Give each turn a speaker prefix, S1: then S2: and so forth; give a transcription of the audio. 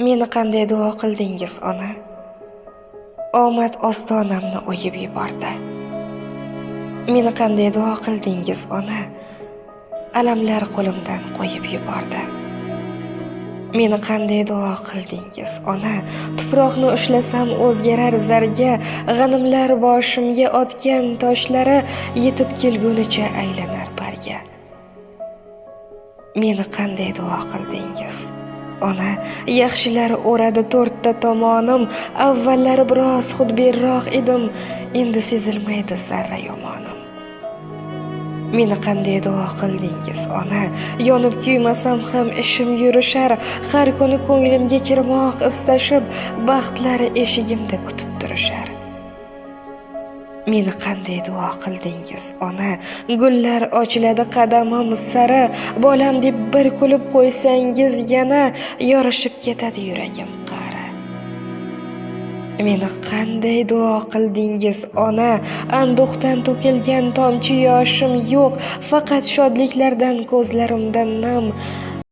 S1: Meni qanday duo qildingiz, ona? Omad ostonamni o'yib yubordi. Meni qanday duo qildingiz, ona? Alamlar qo'limdan qo'yib yubordi. Meni qanday duo qildingiz, ona? Tuproqni ushlasam o'zgarar zarga, g'animlar boshimga otgan toshlari yetib kelgunicha aylanar barga. Meni qanday duo qildingiz, ona? Yaxshilar o'radi to'rtta tomonim, avvallari biroz xudbinroq edim, endi sezilmaydi zarra yomonim. Meni qanday duo qildingiz, ona? Yonib kuymasam ham ishim yurishar, har kuni ko'nglimga kirmoq istashib, baxtlari eshigimda kutib turishar. Meni qanday duo qildingiz, ona? Gullar ochiladi qadamim sari, bolam deb bir kulib qo'ysangiz yana yorishib ketadi yuragim qari. Meni qanday duo qildingiz, ona? Anduhdan to'kilgan tomchi yoshim yo'q, faqat shodliklardan ko'zlarimda nam.